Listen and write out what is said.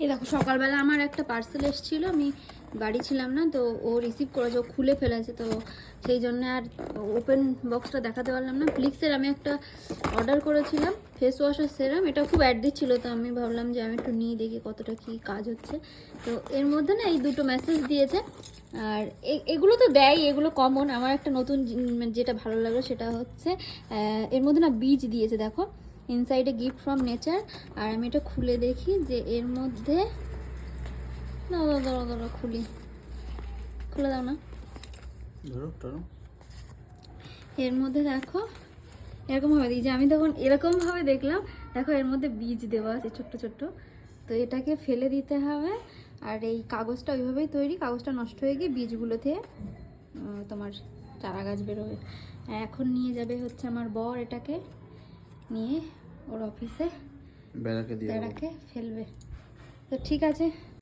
এই দেখো সকালবেলা আমার একটা পার্সেল এসেছিলো, আমি বাড়ি ছিলাম না, তো ও রিসিভ করেছে, ও খুলে ফেলেছে, তো সেই জন্য আর ওপেন বক্সটা দেখাতে পারলাম না। ফ্লিক্সের আমি একটা অর্ডার করেছিলাম ফেস ওয়াশ আর সেরাম, এটা খুব অ্যাড দিচ্ছিলো, তো আমি ভাবলাম যে আমি একটু নিয়ে দেখি কতটা কি কাজ হচ্ছে। তো এর মধ্যে না এই দুটো মেসেজ দিয়েছে, আর এগুলো তো দেয়, এগুলো কমন। আমার একটা নতুন যেটা ভালো লাগলো সেটা হচ্ছে এর মধ্যে না বীজ দিয়েছে, দেখো ইনসাইডে গিফট ফ্রম নেচার। আর আমি এটা খুলে দেখি যে এর মধ্যে, দাঁড়াও দাঁড়াও দাঁড়াও খুলে দাও না, এর মধ্যে দেখো এরকমভাবে দিয়েছে, আমি তখন এরকমভাবে দেখলাম, দেখো এর মধ্যে বীজ দেওয়া আছে ছোট্ট ছোট্ট, তো এটাকে ফেলে দিতে হবে। আর এই কাগজটা ওইভাবেই তৈরি, কাগজটা নষ্ট হয়ে গিয়ে বীজগুলো থেকে তোমার চারা গাছ বেরোবে। এখন নিয়ে যাবে হচ্ছে আমার বর, এটাকে নিয়ে ওর অফিসে বেড়াকে ফেলবে। তো ঠিক আছে।